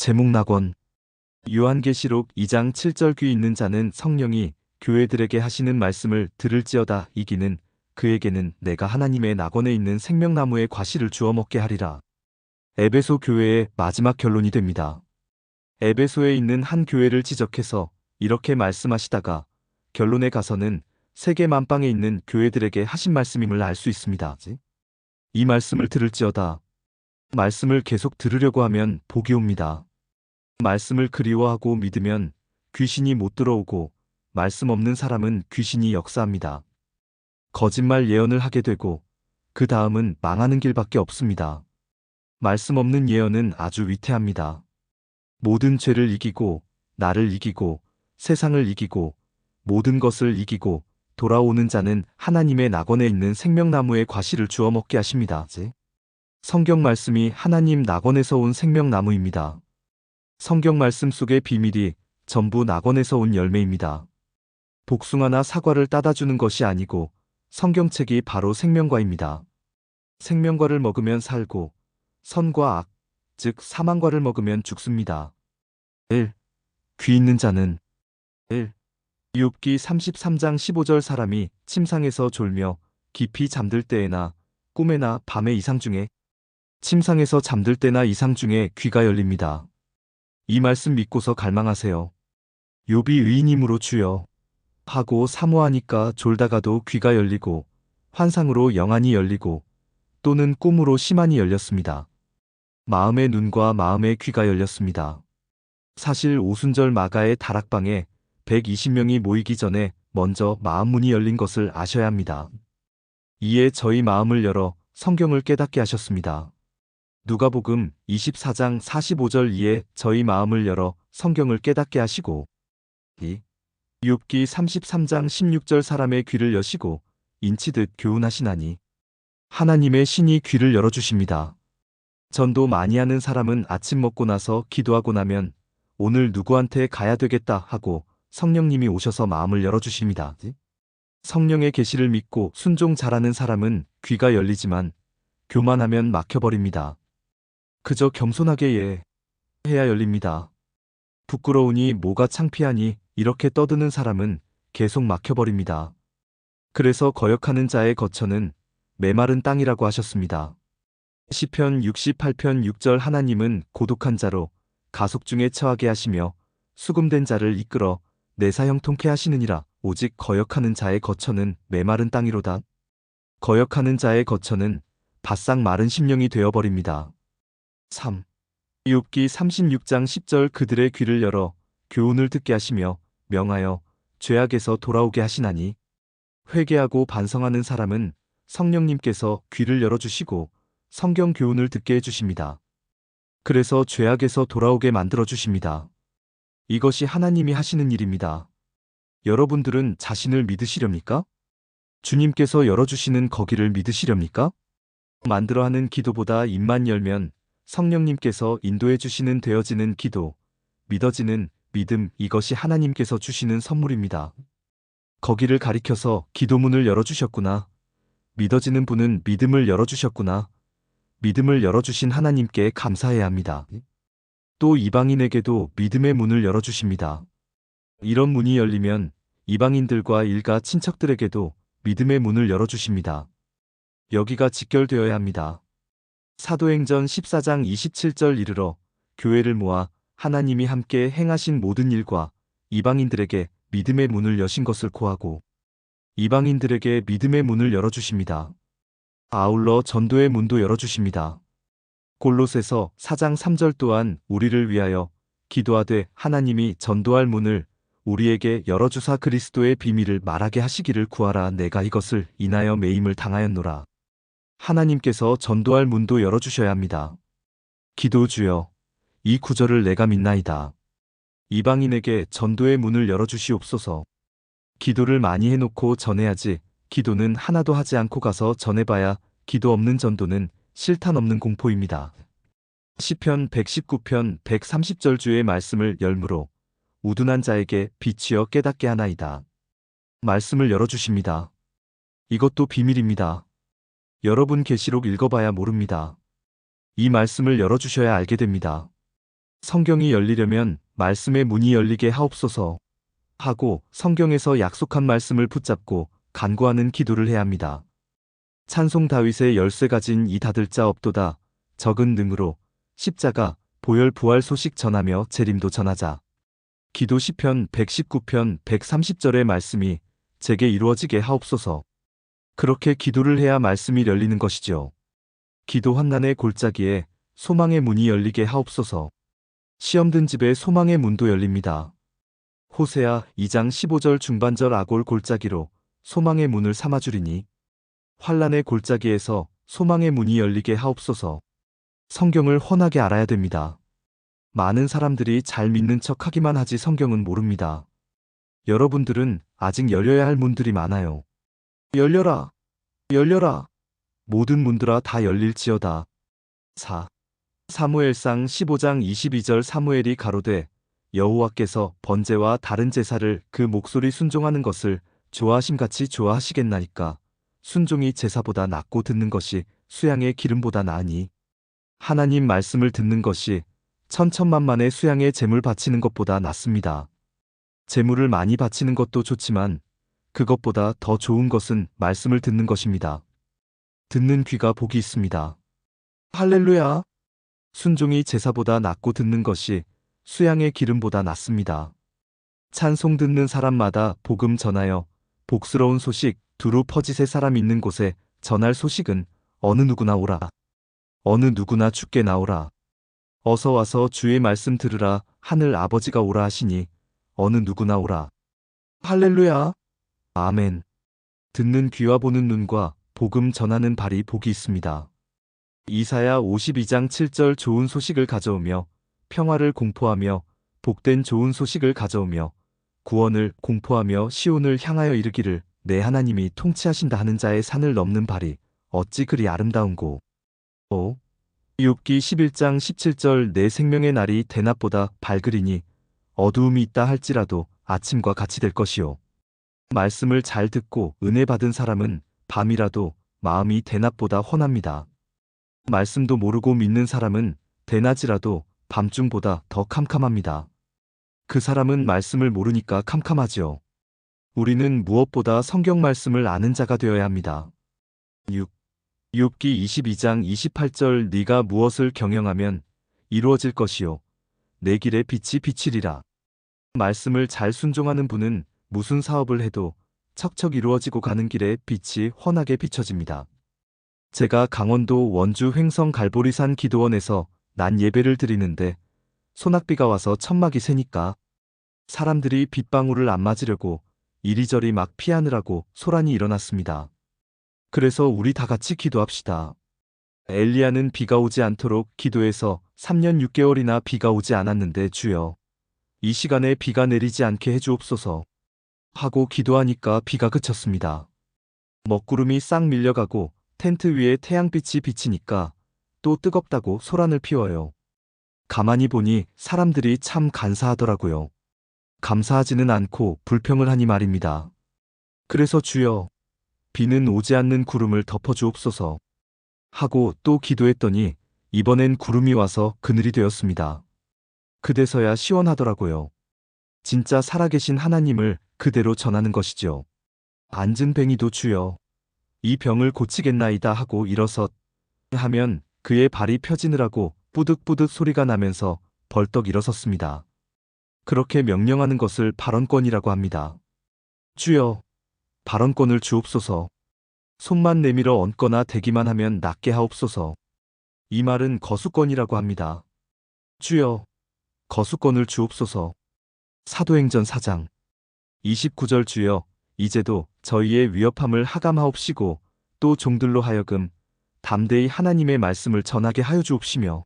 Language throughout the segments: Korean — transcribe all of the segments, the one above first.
제목 낙원. 요한계시록 2장 7절 귀 있는 자는 성령이 교회들에게 하시는 말씀을 들을지어다. 이기는 그에게는 내가 하나님의 낙원에 있는 생명나무의 과실을 주어 먹게 하리라. 에베소 교회의 마지막 결론이 됩니다. 에베소에 있는 한 교회를 지적해서 이렇게 말씀하시다가 결론에 가서는 세계 만방에 있는 교회들에게 하신 말씀임을 알 수 있습니다. 이 말씀을 들을지어다. 말씀을 계속 들으려고 하면 복이 옵니다. 말씀을 그리워하고 믿으면 귀신이 못 들어오고 말씀 없는 사람은 귀신이 역사합니다. 거짓말 예언을 하게 되고 그 다음은 망하는 길밖에 없습니다. 말씀 없는 예언은 아주 위태합니다. 모든 죄를 이기고 나를 이기고 세상을 이기고 모든 것을 이기고 돌아오는 자는 하나님의 낙원에 있는 생명나무의 과실을 주어 먹게 하십니다. 성경 말씀이 하나님 낙원에서 온 생명나무입니다. 성경 말씀 속의 비밀이 전부 낙원에서 온 열매입니다. 복숭아나 사과를 따다 주는 것이 아니고 성경책이 바로 생명과입니다. 생명과를 먹으면 살고 선과 악, 즉 사망과를 먹으면 죽습니다. 1. 귀 있는 자는 1. 욥기 33장 15절 사람이 침상에서 졸며 깊이 잠들 때에나 꿈에나 밤의 이상 중에 침상에서 잠들 때나 이상 중에 귀가 열립니다. 이 말씀 믿고서 갈망하세요. 욥이 의인이므로 주여 하고 사모하니까 졸다가도 귀가 열리고 환상으로 영안이 열리고 또는 꿈으로 심안이 열렸습니다. 마음의 눈과 마음의 귀가 열렸습니다. 사실 오순절 마가의 다락방에 120명이 모이기 전에 먼저 마음문이 열린 것을 아셔야 합니다. 이에 저희 마음을 열어 성경을 깨닫게 하셨습니다. 누가복음 24장 45절 이에 저희 마음을 열어 성경을 깨닫게 하시고 2. 욥기 33장 16절 사람의 귀를 여시고 인치듯 교훈하시나니 하나님의 신이 귀를 열어주십니다. 전도 많이 하는 사람은 아침 먹고 나서 기도하고 나면 오늘 누구한테 가야 되겠다 하고 성령님이 오셔서 마음을 열어주십니다. 성령의 계시를 믿고 순종 잘하는 사람은 귀가 열리지만 교만하면 막혀버립니다. 그저 겸손하게 해야 열립니다. 부끄러우니 뭐가 창피하니 이렇게 떠드는 사람은 계속 막혀버립니다. 그래서 거역하는 자의 거처는 메마른 땅이라고 하셨습니다. 시편 68편 6절 하나님은 고독한 자로 가속 중에 처하게 하시며 수금된 자를 이끌어 내사 형통케 하시느니라. 오직 거역하는 자의 거처는 메마른 땅이로다. 거역하는 자의 거처는 바싹 마른 심령이 되어버립니다. 3. 욥기 36장 10절 그들의 귀를 열어 교훈을 듣게 하시며 명하여 죄악에서 돌아오게 하시나니 회개하고 반성하는 사람은 성령님께서 귀를 열어주시고 성경 교훈을 듣게 해주십니다. 그래서 죄악에서 돌아오게 만들어주십니다. 이것이 하나님이 하시는 일입니다. 여러분들은 자신을 믿으시렵니까? 주님께서 열어주시는 거기를 믿으시렵니까? 만들어 하는 기도보다 입만 열면 성령님께서 인도해 주시는 되어지는 기도, 믿어지는 믿음, 이것이 하나님께서 주시는 선물입니다. 거기를 가리켜서 기도문을 열어주셨구나. 믿어지는 분은 믿음을 열어주셨구나. 믿음을 열어주신 하나님께 감사해야 합니다. 또 이방인에게도 믿음의 문을 열어주십니다. 이런 문이 열리면 이방인들과 일가 친척들에게도 믿음의 문을 열어주십니다. 여기가 직결되어야 합니다. 사도행전 14장 27절 이르러 교회를 모아 하나님이 함께 행하신 모든 일과 이방인들에게 믿음의 문을 여신 것을 고하고 이방인들에게 믿음의 문을 열어주십니다. 아울러 전도의 문도 열어주십니다. 골로새서 4장 3절 또한 우리를 위하여 기도하되 하나님이 전도할 문을 우리에게 열어주사 그리스도의 비밀을 말하게 하시기를 구하라. 내가 이것을 인하여 매임을 당하였노라. 하나님께서 전도할 문도 열어주셔야 합니다. 기도 주여, 이 구절을 내가 믿나이다. 이방인에게 전도의 문을 열어주시옵소서. 기도를 많이 해놓고 전해야지 기도는 하나도 하지 않고 가서 전해봐야 기도 없는 전도는 실탄 없는 공포입니다. 시편 119편 130절 주의 말씀을 열무로 우둔한 자에게 비치어 깨닫게 하나이다. 말씀을 열어주십니다. 이것도 비밀입니다. 여러분 계시록 읽어봐야 모릅니다. 이 말씀을 열어주셔야 알게 됩니다. 성경이 열리려면 말씀의 문이 열리게 하옵소서 하고 성경에서 약속한 말씀을 붙잡고 간구하는 기도를 해야 합니다. 찬송 다윗의 열쇠 가진 이 닫을 자 없도다. 적은 능으로 십자가 보혈 부활 소식 전하며 재림도 전하자. 기도 시편 119편 130절의 말씀이 제게 이루어지게 하옵소서. 그렇게 기도를 해야 말씀이 열리는 것이죠. 기도 환난의 골짜기에 소망의 문이 열리게 하옵소서. 시험 든 집에 소망의 문도 열립니다. 호세아 2장 15절 중반절 아골 골짜기로 소망의 문을 삼아주리니 환난의 골짜기에서 소망의 문이 열리게 하옵소서. 성경을 훤하게 알아야 됩니다. 많은 사람들이 잘 믿는 척 하기만 하지 성경은 모릅니다. 여러분들은 아직 열려야 할 문들이 많아요. 열려라, 열려라. 모든 문들아 다 열릴지어다. 4. 사무엘상 15장 22절 사무엘이 가로되 여호와께서 번제와 다른 제사를 그 목소리 순종하는 것을 좋아하심같이 좋아하시겠나이까. 순종이 제사보다 낫고 듣는 것이 수양의 기름보다 나으니 하나님 말씀을 듣는 것이 천천만만의 수양의 제물 바치는 것보다 낫습니다. 제물을 많이 바치는 것도 좋지만 그것보다 더 좋은 것은 말씀을 듣는 것입니다. 듣는 귀가 복이 있습니다. 할렐루야! 순종이 제사보다 낫고 듣는 것이 수양의 기름보다 낫습니다. 찬송 듣는 사람마다 복음 전하여 복스러운 소식 두루 퍼지세. 사람 있는 곳에 전할 소식은 어느 누구나 오라. 어느 누구나 주께 나오라. 어서 와서 주의 말씀 들으라. 하늘 아버지가 오라 하시니 어느 누구나 오라. 할렐루야! 아멘. 듣는 귀와 보는 눈과 복음 전하는 발이 복이 있습니다. 이사야 52장 7절 좋은 소식을 가져오며 평화를 공포하며 복된 좋은 소식을 가져오며 구원을 공포하며 시온을 향하여 이르기를 내 하나님이 통치하신다 하는 자의 산을 넘는 발이 어찌 그리 아름다운고. 5. 욥기 11장 17절 내 생명의 날이 대낮보다 밝으리니 어두움이 있다 할지라도 아침과 같이 될 것이요. 말씀을 잘 듣고 은혜 받은 사람은 밤이라도 마음이 대낮보다 환합니다. 말씀도 모르고 믿는 사람은 대낮이라도 밤중보다 더 캄캄합니다. 그 사람은 말씀을 모르니까 캄캄하지요. 우리는 무엇보다 성경 말씀을 아는 자가 되어야 합니다. 6. 욥기 22장 28절 네가 무엇을 경영하면 이루어질 것이요 내 길에 빛이 비치리라. 말씀을 잘 순종하는 분은 무슨 사업을 해도 척척 이루어지고 가는 길에 빛이 환하게 비춰집니다. 제가 강원도 원주 횡성 갈보리산 기도원에서 난 예배를 드리는데 소낙비가 와서 천막이 새니까 사람들이 빗방울을 안 맞으려고 이리저리 막 피하느라고 소란이 일어났습니다. 그래서 우리 다 같이 기도합시다. 엘리야는 비가 오지 않도록 기도해서 3년 6개월이나 비가 오지 않았는데 주여 이 시간에 비가 내리지 않게 해주옵소서 하고 기도하니까 비가 그쳤습니다. 먹구름이 싹 밀려가고 텐트 위에 태양빛이 비치니까 또 뜨겁다고 소란을 피워요. 가만히 보니 사람들이 참 간사하더라고요. 감사하지는 않고 불평을 하니 말입니다. 그래서 주여 비는 오지 않는 구름을 덮어주옵소서 하고 또 기도했더니 이번엔 구름이 와서 그늘이 되었습니다. 그대서야 시원하더라고요. 진짜 살아계신 하나님을 그대로 전하는 것이죠. 앉은 뱅이도 주여 이 병을 고치겠나이다 하고 일어섰 하면 그의 발이 펴지느라고 뿌득뿌득 소리가 나면서 벌떡 일어섰습니다. 그렇게 명령하는 것을 발언권이라고 합니다. 주여 발언권을 주옵소서. 손만 내밀어 얹거나 대기만 하면 낫게 하옵소서. 이 말은 거수권이라고 합니다. 주여 거수권을 주옵소서. 사도행전 4장 29절 주여 이제도 저희의 위협함을 하감하옵시고 또 종들로 하여금 담대히 하나님의 말씀을 전하게 하여 주옵시며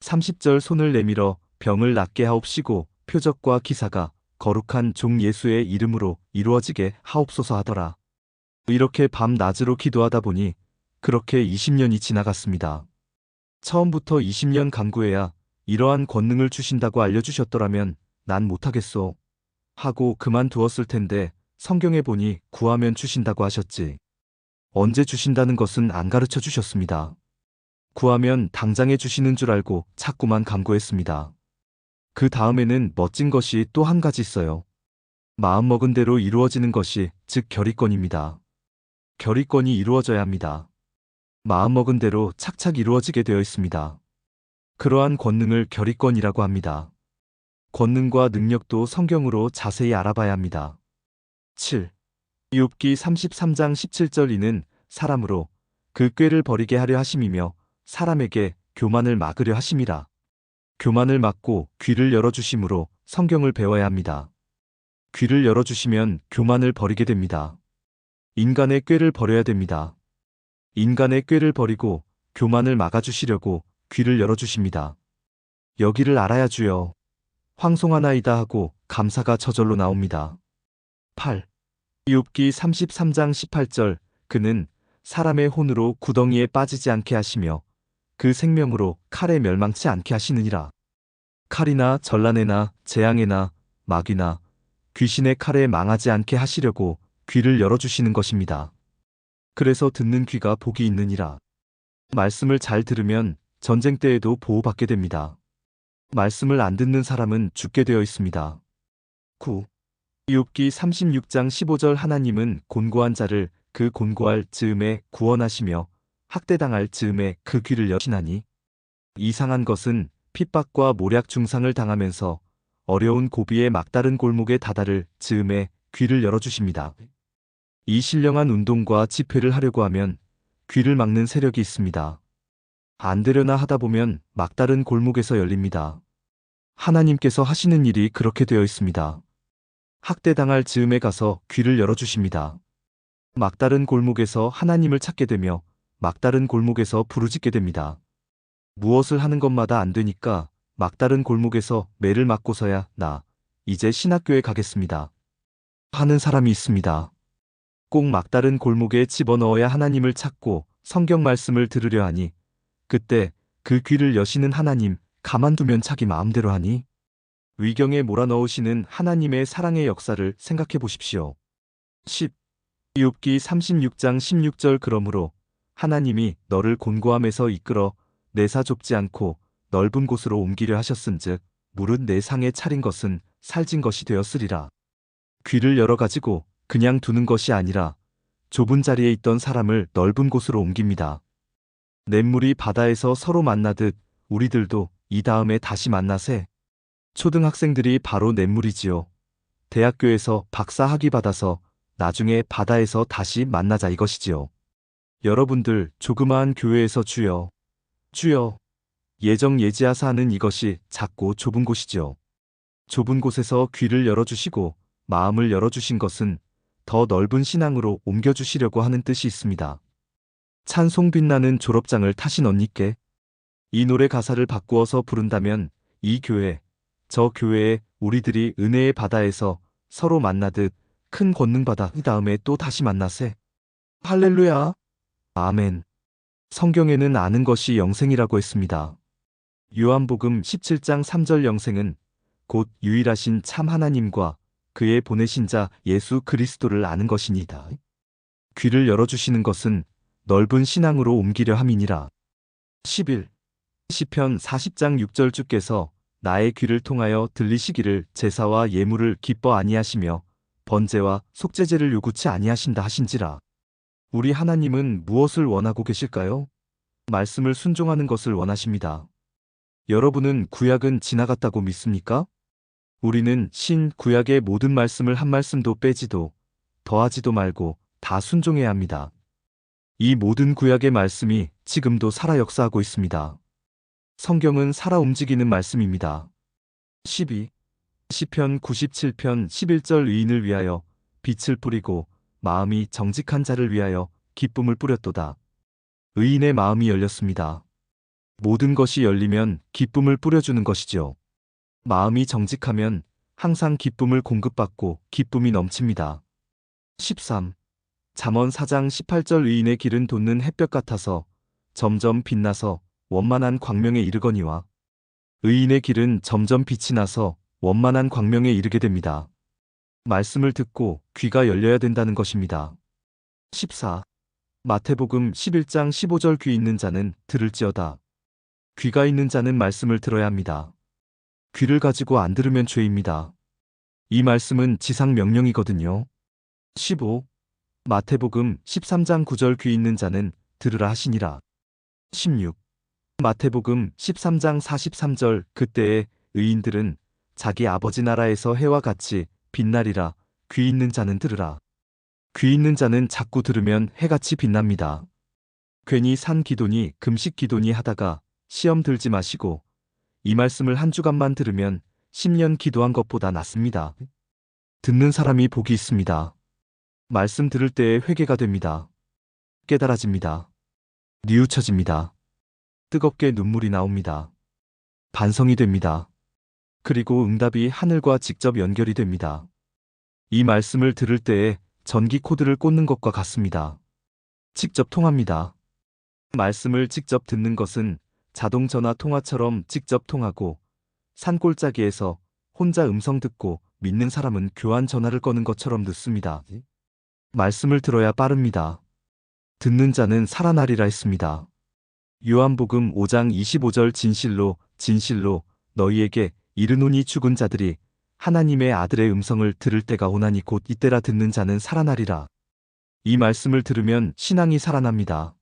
30절 손을 내밀어 병을 낫게 하옵시고 표적과 기사가 거룩한 종 예수의 이름으로 이루어지게 하옵소서 하더라. 이렇게 밤낮으로 기도하다 보니 그렇게 20년이 지나갔습니다. 처음부터 20년 간구해야 이러한 권능을 주신다고 알려주셨더라면 난 못하겠소 하고 그만두었을 텐데 성경에 보니 구하면 주신다고 하셨지. 언제 주신다는 것은 안 가르쳐 주셨습니다. 구하면 당장에 주시는 줄 알고 자꾸만 간구했습니다. 그 다음에는 멋진 것이 또 한 가지 있어요. 마음먹은 대로 이루어지는 것이 즉 결의권입니다. 결의권이 이루어져야 합니다. 마음먹은 대로 착착 이루어지게 되어 있습니다. 그러한 권능을 결의권이라고 합니다. 권능과 능력도 성경으로 자세히 알아봐야 합니다. 7. 욥기 33장 17절 이는 사람으로 그 꾀를 버리게 하려 하심이며 사람에게 교만을 막으려 하심이라. 교만을 막고 귀를 열어주심으로 성경을 배워야 합니다. 귀를 열어주시면 교만을 버리게 됩니다. 인간의 꾀를 버려야 됩니다. 인간의 꾀를 버리고 교만을 막아주시려고 귀를 열어주십니다. 여기를 알아야 주여 황송하나이다 하고 감사가 저절로 나옵니다. 8. 욥기 33장 18절 그는 사람의 혼으로 구덩이에 빠지지 않게 하시며 그 생명으로 칼에 멸망치 않게 하시느니라. 칼이나 전란에나 재앙에나 마귀나 귀신의 칼에 망하지 않게 하시려고 귀를 열어주시는 것입니다. 그래서 듣는 귀가 복이 있느니라. 말씀을 잘 들으면 전쟁 때에도 보호받게 됩니다. 말씀을 안 듣는 사람은 죽게 되어 있습니다. 9. 욥기 36장 15절 하나님은 곤고한 자를 그 곤고할 즈음에 구원하시며 학대당할 즈음에 그 귀를 여시나니 이상한 것은 핍박과 모략 중상을 당하면서 어려운 고비의 막다른 골목에 다다를 즈음에 귀를 열어주십니다. 이 신령한 운동과 집회를 하려고 하면 귀를 막는 세력이 있습니다. 안 되려나 하다 보면 막다른 골목에서 열립니다. 하나님께서 하시는 일이 그렇게 되어 있습니다. 학대당할 즈음에 가서 귀를 열어주십니다. 막다른 골목에서 하나님을 찾게 되며 막다른 골목에서 부르짖게 됩니다. 무엇을 하는 것마다 안 되니까 막다른 골목에서 매를 맞고서야 나 이제 신학교에 가겠습니다 하는 사람이 있습니다. 꼭 막다른 골목에 집어넣어야 하나님을 찾고 성경 말씀을 들으려 하니 그때 그 귀를 여시는 하나님 가만두면 자기 마음대로 하니? 위경에 몰아넣으시는 하나님의 사랑의 역사를 생각해 보십시오. 10. 욥기 36장 16절 그러므로 하나님이 너를 곤고함에서 이끌어 내사 좁지 않고 넓은 곳으로 옮기려 하셨은즉 무릇 내 상에 차린 것은 살진 것이 되었으리라. 귀를 열어가지고 그냥 두는 것이 아니라 좁은 자리에 있던 사람을 넓은 곳으로 옮깁니다. 냇물이 바다에서 서로 만나듯 우리들도 이 다음에 다시 만나세. 초등학생들이 바로 냇물이지요. 대학교에서 박사 학위 받아서 나중에 바다에서 다시 만나자 이것이지요. 여러분들 조그마한 교회에서 주여, 주여 예정 예지하사 하는 이것이 작고 좁은 곳이지요. 좁은 곳에서 귀를 열어주시고 마음을 열어주신 것은 더 넓은 신앙으로 옮겨주시려고 하는 뜻이 있습니다. 찬송 빛나는 졸업장을 타신 언니께 이 노래 가사를 바꾸어서 부른다면 이 교회, 저 교회에 우리들이 은혜의 바다에서 서로 만나듯 큰 권능 받아 그 다음에 또 다시 만나세. 할렐루야. 아멘. 성경에는 아는 것이 영생이라고 했습니다. 요한복음 17장 3절 영생은 곧 유일하신 참 하나님과 그의 보내신 자 예수 그리스도를 아는 것이니이다. 귀를 열어주시는 것은 넓은 신앙으로 옮기려 함이니라. 11. 시편 40장 6절 주께서 나의 귀를 통하여 들리시기를 제사와 예물을 기뻐 아니하시며 번제와 속죄제를 요구치 아니하신다 하신지라. 우리 하나님은 무엇을 원하고 계실까요? 말씀을 순종하는 것을 원하십니다. 여러분은 구약은 지나갔다고 믿습니까? 우리는 신 구약의 모든 말씀을 한 말씀도 빼지도 더하지도 말고 다 순종해야 합니다. 이 모든 구약의 말씀이 지금도 살아 역사하고 있습니다. 성경은 살아 움직이는 말씀입니다. 12. 시편 97편 11절 의인을 위하여 빛을 뿌리고 마음이 정직한 자를 위하여 기쁨을 뿌렸도다. 의인의 마음이 열렸습니다. 모든 것이 열리면 기쁨을 뿌려주는 것이죠. 마음이 정직하면 항상 기쁨을 공급받고 기쁨이 넘칩니다. 13. 잠언 4장 18절 의인의 길은 돋는 햇볕 같아서 점점 빛나서 원만한 광명에 이르거니와 의인의 길은 점점 빛이 나서 원만한 광명에 이르게 됩니다. 말씀을 듣고 귀가 열려야 된다는 것입니다. 14. 마태복음 11장 15절 귀 있는 자는 들을지어다. 귀가 있는 자는 말씀을 들어야 합니다. 귀를 가지고 안 들으면 죄입니다. 이 말씀은 지상 명령이거든요. 15. 마태복음 13장 9절 귀 있는 자는 들으라 하시니라. 16. 마태복음 13장 43절 그때에 의인들은 자기 아버지 나라에서 해와 같이 빛나리라. 귀 있는 자는 들으라. 귀 있는 자는 자꾸 들으면 해같이 빛납니다. 괜히 산 기도니 금식 기도니 하다가 시험 들지 마시고 이 말씀을 한 주간만 들으면 10년 기도한 것보다 낫습니다. 듣는 사람이 복이 있습니다. 말씀 들을 때에 회개가 됩니다. 깨달아집니다. 뉘우쳐집니다. 뜨겁게 눈물이 나옵니다. 반성이 됩니다. 그리고 응답이 하늘과 직접 연결이 됩니다. 이 말씀을 들을 때에 전기 코드를 꽂는 것과 같습니다. 직접 통합니다. 말씀을 직접 듣는 것은 자동전화 통화처럼 직접 통하고 산골짜기에서 혼자 음성 듣고 믿는 사람은 교환 전화를 거는 것처럼 늦습니다. 말씀을 들어야 빠릅니다. 듣는 자는 살아나리라 했습니다. 요한복음 5장 25절 진실로 진실로 너희에게 이르노니 죽은 자들이 하나님의 아들의 음성을 들을 때가 오나니 곧 이때라 듣는 자는 살아나리라. 이 말씀을 들으면 신앙이 살아납니다.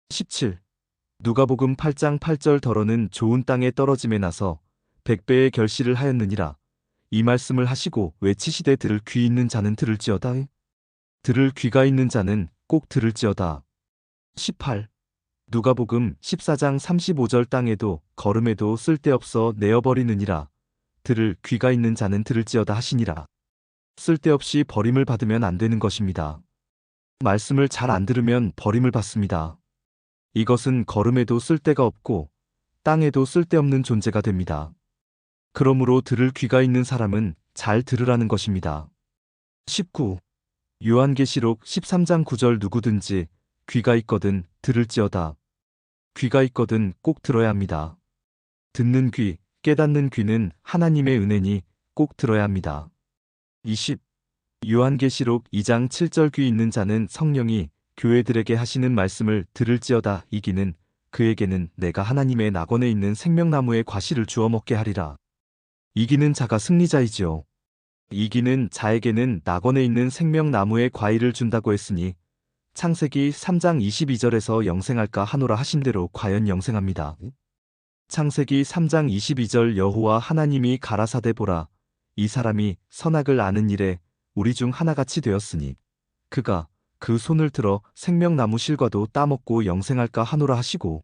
17. 누가복음 8장 8절 더러는 좋은 땅에 떨어짐에 나서 100배의 결실을 하였느니라. 이 말씀을 하시고 외치시되 들을 귀 있는 자는 들을지어다. 들을 귀가 있는 자는 꼭 들을지어다. 18. 누가복음 14장 35절 땅에도 걸음에도 쓸데없어 내어버리느니라. 들을 귀가 있는 자는 들을지어다 하시니라. 쓸데없이 버림을 받으면 안 되는 것입니다. 말씀을 잘 안 들으면 버림을 받습니다. 이것은 걸음에도 쓸데가 없고 땅에도 쓸데없는 존재가 됩니다. 그러므로 들을 귀가 있는 사람은 잘 들으라는 것입니다. 19. 요한계시록 13장 9절 누구든지 귀가 있거든 들을지어다. 귀가 있거든 꼭 들어야 합니다. 듣는 귀, 깨닫는 귀는 하나님의 은혜니 꼭 들어야 합니다. 20. 요한계시록 2장 7절 귀 있는 자는 성령이 교회들에게 하시는 말씀을 들을지어다. 이기는 그에게는 내가 하나님의 낙원에 있는 생명나무의 과실을 주어 먹게 하리라. 이기는 자가 승리자이지요. 이기는 자에게는 낙원에 있는 생명나무의 과일을 준다고 했으니 창세기 3장 22절에서 영생할까 하노라 하신 대로 과연 영생합니다. 창세기 3장 22절 여호와 하나님이 가라사대 보라 이 사람이 선악을 아는 일에 우리 중 하나같이 되었으니 그가 그 손을 들어 생명나무 실과도 따먹고 영생할까 하노라 하시고